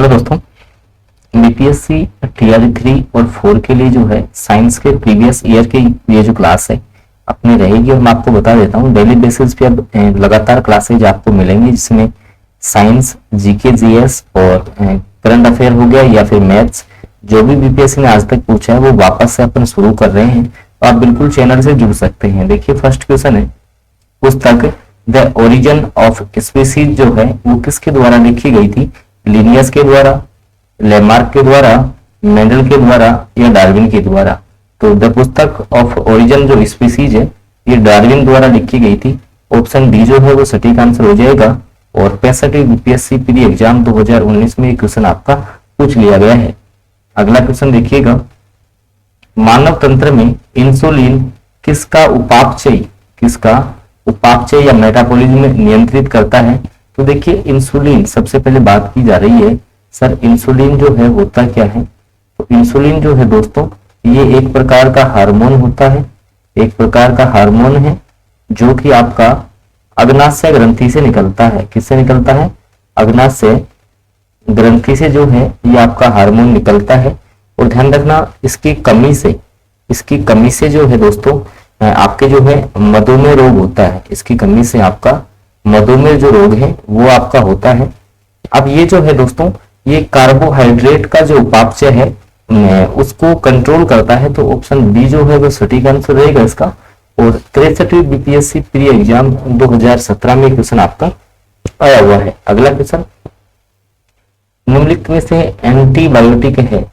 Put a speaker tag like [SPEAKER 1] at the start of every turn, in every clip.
[SPEAKER 1] Hello दोस्तों, BPSC TRE 3 और 4 के लिए जो है साइंस के प्रीवियस ईयर की ये जो क्लास है अपनी रहेगी। और मैं आपको बता देता हूँ डेली बेसिस पे अब लगातार क्लासेज आपको मिलेंगी, जिसमें साइंस, जीके, जीएस और करंट अफेयर हो गया या फिर मैथ्स, जो भी बीपीएससी ने आज तक पूछा है वो वापस से अपन शुरू कर रहे हैं। तो आप बिल्कुल चैनल से जुड़ सकते हैं। देखिए फर्स्ट क्वेश्चन है, पुस्तक द ओरिजिन ऑफ स्पीसीज जो है वो किसके द्वारा लिखी गई थी? लिनियस के द्वारा, लेमार्क के द्वारा, मेंडल के द्वारा या डार्विन के द्वारा? तो द पुस्तक ऑफ ओरिजिन जो स्पीसीज है ये डार्विन द्वारा लिखी गई थी। ऑप्शन डी जो है वो सटीक आंसर हो जाएगा। और 65वीं बीपीएससी प्री एग्जाम 2019 में ये क्वेश्चन आपका पूछ लिया गया है। अगला क्वेश्चन देखिएगा, मानव तंत्र में इंसुलिन किसका उपापचय या मेटाबॉलिज्म में नियंत्रित करता है? तो देखिए इंसुलिन सबसे पहले बात की जा रही है, सर इंसुलिन जो है होता क्या है? तो इंसुलिन जो है दोस्तों ये एक प्रकार का हार्मोन होता है, एक प्रकार का हार्मोन है जो कि आपका अग्नाशय ग्रंथि से निकलता है। किससे निकलता है? अग्नाशय ग्रंथि से जो है ये आपका हार्मोन निकलता है। और ध्यान रखना इसकी कमी से जो है दोस्तों आपके जो है मधुमेह रोग होता है। इसकी कमी से आपका मधुमेह जो रोग है वो आपका होता है। अब ये जो है दोस्तों ये कार्बोहाइड्रेट का जो उपापचय है उसको कंट्रोल करता है। तो ऑप्शन बी जो है वो सटीक आंसर रहेगा इसका। और 63वीं बीपीएससी प्री एग्जाम 2017 में क्वेश्चन आपका आया हुआ है। अगला क्वेश्चन, निम्नलिखित में से एंटीबायोटिक है,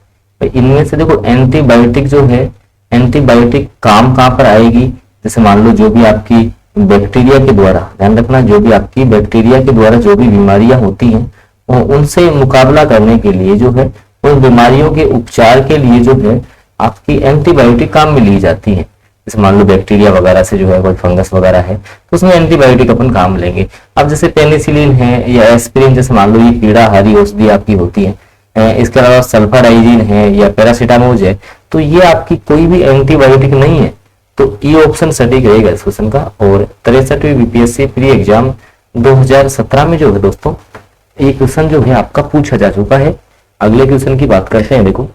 [SPEAKER 1] इनमें से देखो एंटीबायोटिक जो है, एंटीबायोटिक काम कहां पर आएगी? जैसे मान लो जो भी आपकी बैक्टीरिया के द्वारा, ध्यान रखना, जो भी आपकी बैक्टीरिया के द्वारा जो भी बीमारियां होती हैं उनसे मुकाबला करने के लिए जो है उन बीमारियों के उपचार के लिए जो है आपकी एंटीबायोटिक काम में ली जाती है। जैसे मान लो बैक्टीरिया वगैरह से जो है कोई फंगस वगैरह है तो उसमें एंटीबायोटिक अपन काम लेंगे। अब जैसे पेनिसिलिन है या एस्पिरिन, जैसे मान लो ये कीड़ाहारी औषधि आपकी होती है, इसके अलावा सल्फाडाइजिन है या पैरासीटामोल है, तो ये आपकी कोई भी एंटीबायोटिक नहीं है। तो ये ऑप्शन सटीक रहेगा इस क्वेश्चन का। और 63वीं बीपीएससी प्री एग्जाम 2017 में जो है दोस्तों ये क्वेश्चन जो है आपका पूछा जा चुका है। अगले क्वेश्चन की बात करते हैं। देखो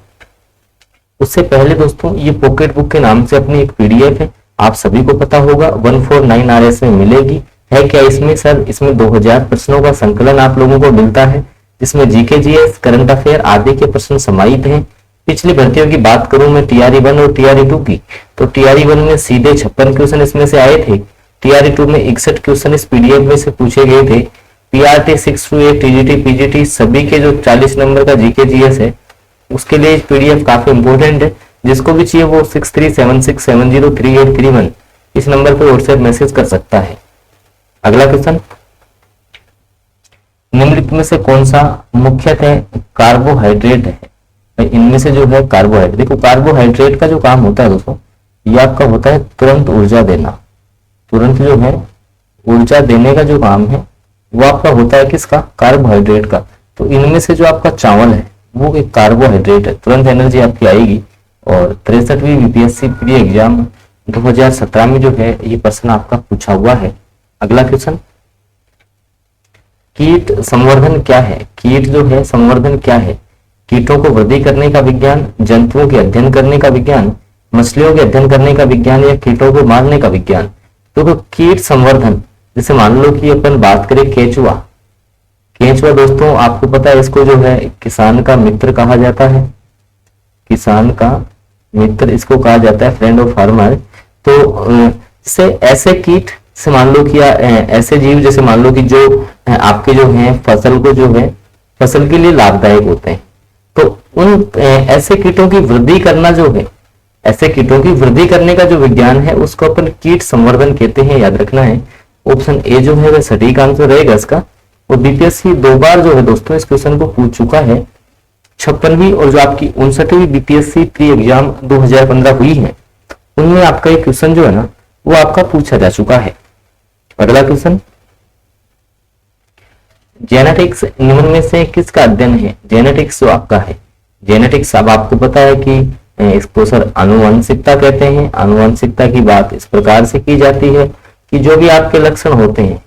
[SPEAKER 1] उससे पहले दोस्तों ये पॉकेट बुक के नाम से अपनी एक पीडीएफ है, आप सभी को पता होगा 149 RS में मिलेगी। है क्या इसमें? सर इसमें 2000 प्रश्नों का संकलन आप लोगों को मिलता है, जिसमें जीके, जीएस, करंट अफेयर आदि के प्रश्न समाहित हैं। पिछली भर्तियों की बात करूं मैं टीआरई 1 और टीआरई 2 की, तो टीआरई 1 में सीधे 56 क्वेश्चन इसमें से आए थे। टीआरई 2 में 61 क्वेश्चन इस पीडीएफ में से पूछे गए थे। पीआरटी 6 to 8, टीजीटी, पीजीटी सभी के जो 40 नंबर का जीके जीएस है उसके लिए पीडीएफ काफी इंपोर्टेंट है। जिसको भी चाहिए वो 6376703831 इस नंबर पर व्हाट्सएप मैसेज कर सकता है। अगला क्वेश्चन, निम्नलिखित में से कौन सा मुख्यतः कार्बोहाइड्रेट है? इनमें से जो है कार्बोहाइड्रेट, देखो कार्बोहाइड्रेट का जो काम होता है दोस्तों ये आपका होता है तुरंत ऊर्जा देना। तुरंत जो है ऊर्जा देने का जो काम है वो आपका होता है किसका? कार्बोहाइड्रेट का। तो इनमें से जो आपका चावल है वो एक कार्बोहाइड्रेट है, तुरंत एनर्जी आपकी आएगी। और 63वीं बीपीएससी प्री एग्जाम 2017 में जो है ये प्रश्न आपका पूछा हुआ है। अगला क्वेश्चन, कीट संवर्धन क्या है? कीट जो है संवर्धन क्या है? कीटों को वृद्धि करने का विज्ञान, जंतुओं के अध्ययन करने का विज्ञान, मछलियों के अध्ययन करने का विज्ञान या कीटों को मारने का विज्ञान? तो कीट संवर्धन, जैसे मान लो कि अपन बात करें केंचुआ दोस्तों आपको पता है इसको जो है किसान का मित्र कहा जाता है। किसान का मित्र इसको कहा जाता है, फ्रेंड ऑफ फार्मर। तो से ऐसे कीट से मान लो कि ऐसे जीव जैसे मान लो कि जो आपके जो है फसल को जो है फसल के लिए लाभदायक होते हैं, तो उन ऐसे कीटों की वृद्धि करना जो है, ऐसे कीटों की वृद्धि करने का जो विज्ञान है उसको अपन कीट संवर्धन कहते हैं, याद रखना है। ऑप्शन ए जो है वह सटीक आंसर रहेगा इसका। और बीपीएससी 2 बार जो है दोस्तों इस क्वेश्चन को पूछ चुका है। 56वीं और जो आपकी 59वीं बीपीएससी प्री एग्जाम 2015 हुई है उनमें आपका एक क्वेश्चन जो है ना वो आपका पूछा जा चुका है। अगला क्वेश्चन, जेनेटिक्स निम्न में से किसका अध्ययन है? जेनेटिक्स जो आपका है, जेनेटिक्स अब आपको पता है कि इसको सर आनुवंशिकता कहते हैं। आनुवंशिकता की बात इस प्रकार से की जाती है कि जो भी आपके लक्षण होते हैं,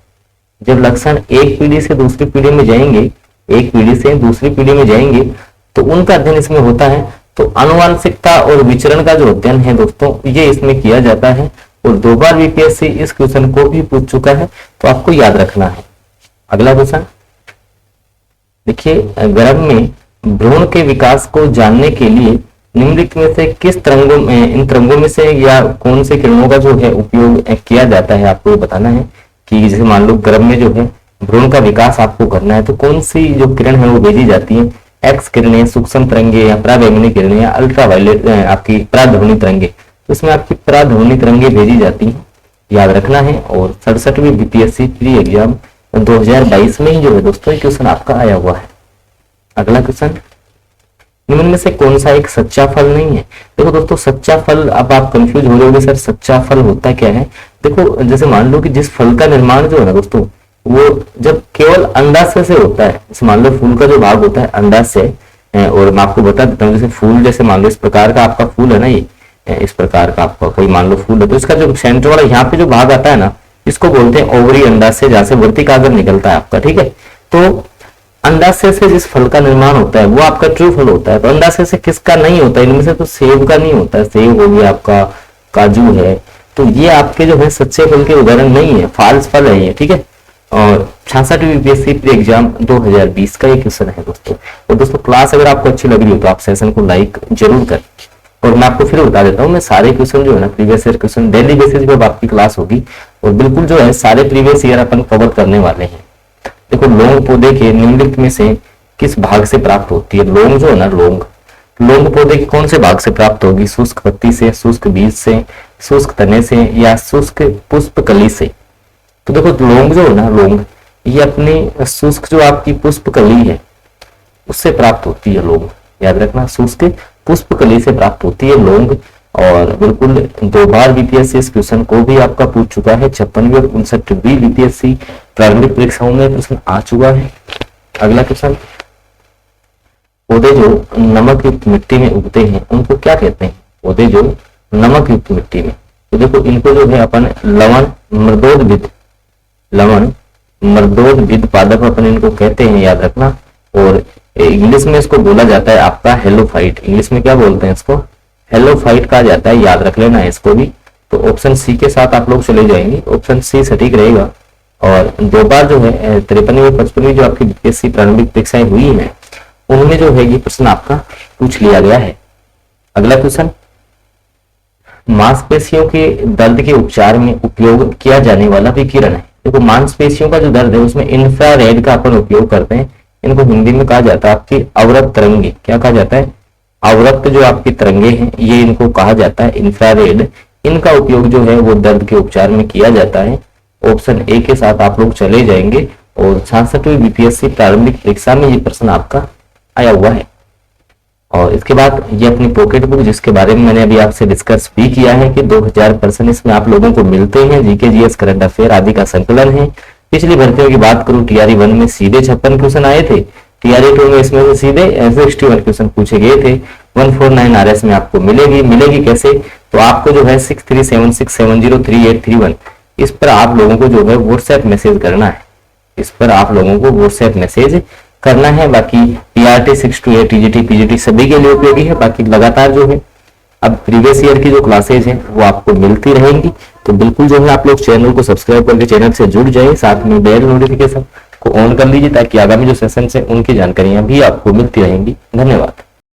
[SPEAKER 1] जब लक्षण एक पीढ़ी से दूसरी पीढ़ी में जाएंगे एक पीढ़ी से दूसरी पीढ़ी में जाएंगे तो उनका अध्ययन इसमें होता है। तो आनुवांशिकता और विचरण का जो अध्ययन है दोस्तों, ये इसमें किया जाता है और 2 बार बीपीएससी इस क्वेश्चन को भी पूछ चुका है, तो आपको याद रखना है। अगला क्वेश्चन देखिए, गर्भ में भ्रूण के विकास को जानने के लिए निम्नलिखित में से किस तरंगों में, इन तरंगों में से या कौन से किरणों का जो है उपयोग किया जाता है, आपको बताना है कि जैसे मान लो गर्भ में जो है भ्रूण का विकास आपको करना है, तो कौन सी जो किरण है वो भेजी जाती है, एक्स किरणें, सूक्ष्म तरंगे या पराबैंगनी किरणें या अल्ट्रावायलेट आपकी पराध्वनि तरंगे, तो इसमें आपकी पराध्वनि तरंगे भेजी जाती हैं, याद रखना है। और 67वीं बीपीएससी प्री एग्जाम 2022 में ही जो है दोस्तों क्वेश्चन आपका आया हुआ है। अगला क्वेश्चन, निम्न में से कौन सा एक सच्चा फल नहीं है। देखो दोस्तों, सच्चा फल, अब आप कंफ्यूज हो रहे सर सच्चा फल होता क्या है। देखो जैसे मान लो कि जिस फल का निर्माण जो है ना दोस्तों, वो जब केवल अंडाशय से होता है, जैसे मान लो फूल का जो भाग होता है अंडाशय, और मैं आपको बता देता हूँ, जैसे फूल, जैसे मान लो इस प्रकार का आपका फूल है ना, ये इस प्रकार का आपका कोई मान लो फूल है, तो इसका जो सेंटर वाला यहाँ पे जो भाग आता है ना, इसको बोलते हैं ओवरी अंडाशय, जहाँ से वर्ती कागज निकलता है आपका, ठीक है। तो अंडाशय से जिस फल का निर्माण होता है वो आपका ट्रू फल होता है। तो अंडाशय से किसका नहीं होता है, इनमें से तो सेब का नहीं होता है, सेब हो गया आपका, काजू है, तो ये आपके जो है सच्चे फल के उदाहरण नहीं है, फाल्स फल है ये, ठीक है। और 66वीं बीपीएससी प्री एग्जाम 2020 का ये क्वेश्चन है दोस्तों। और दोस्तों क्लास अगर आपको अच्छी लग रही हो तो आप सेशन को लाइक जरूर करें। और मैं आपको फिर बता देता हूँ, मैं सारे क्वेश्चन जो है ना previous year question daily basis पे आपकी क्लास होगी, और बिल्कुल जो है सारे प्रीवियस ईयर अपन कवर करने वाले हैं। देखो, लौंग पौधे के निम्नलिखित में से किस भाग से प्राप्त होती है। लौंग जो है ना, लौंग पौधे के कौन से भाग से प्राप्त होगी, शुष्क पत्ती से, शुष्क बीज से, शुष्क तने से या शुष्क पुष्प कली से। तो देखो लौंग जो है ना, लौंग ये अपनी शुष्क जो आपकी पुष्प कली है उससे प्राप्त होती है लौंग, याद रखना, शुष्क पुष्प कली से प्राप्त होती है लौंग। और बिल्कुल 2 बार बीपीएससी इस क्वेश्चन को भी आपका पूछ चुका है, 56वीं और 59वीं बीपीएससी प्रारंभिक परीक्षाओं में प्रश्न आ चुका है। अगला क्वेश्चन, पौधे जो नमक युक्त मिट्टी में उगते हैं उनको क्या कहते हैं। पौधे जो नमक युक्त मिट्टी में, तो देखो इनको जो है अपन लवण मृदोदभिद पादप अपन इनको कहते हैं, याद रखना। और इंग्लिश में इसको बोला जाता है आपका हेलोफाइट, इंग्लिश में क्या बोलते हैं इसको, हेलोफाइट कहा जाता है, याद रख लेना है इसको भी। तो ऑप्शन सी के साथ आप लोग चले जाएंगे, ऑप्शन सी सटीक रहेगा। और 2 बार जो है 53वीं और 55वीं जो आपकी बीपीएससी प्रारंभिक परीक्षाएं हुई हैं उनमें जो है ये प्रश्न आपका पूछ लिया गया है। अगला क्वेश्चन, मांसपेशियों के दर्द के उपचार में उपयोग किया जाने वाला विकिरण है। देखो मांसपेशियों का जो दर्द है उसमें इंफ्रारेड का अपन उपयोग करते हैं, इनको हिंदी में कहा जाता है आपकी अवरक्त तरंगे। क्या कहा जाता है, अवरक्त जो आपकी तरंगे हैं ये इनको कहा जाता है इंफ्रारेड। इनका उपयोग जो है वो दर्द के उपचार में किया जाता है। ऑप्शन ए के साथ आप लोग चले जाएंगे। और 66वीं बीपीएससी प्रारंभिक परीक्षा में ये प्रश्न आपका आया हुआ है। और इसके बाद ये अपनी पॉकेट बुक, जिसके बारे में मैंने अभी आपसे डिस्कस भी किया है कि 2000 प्रश्न इसमें आप लोगों को मिलते हैं, जीके जीएस करंट अफेयर आदि का संकलन है। पिछली भर्तियों की बात करूं, टीआरई 1 में सीधे 56 क्वेश्चन आए थे, टीआरई 2 में इसमें से सीधे 61 क्वेश्चन पूछे गए थे। 149 आरएस में आपको मिलेगी कैसे, तो आपको जो है 6376703831 इस पर आप लोगों को जो है व्हाट्सएप मैसेज करना है, इस पर आप लोगों को व्हाट्सएप मैसेज करना है। बाकी पीआरटी 628 टीजीटी पीजीटी सभी के लिए उपयोगी है। बाकी लगातार जो है अब प्रीवियस ईयर की जो क्लासेज हैं वो आपको मिलती रहेंगी, तो बिल्कुल जो है आप लोग चैनल को सब्सक्राइब करके चैनल से जुड़ जाए, साथ में बेल नोटिफिकेशन को ऑन कर लीजिए ताकि आगामी जो सेशन है उनकी जानकारियां भी आपको मिलती रहेंगी। धन्यवाद।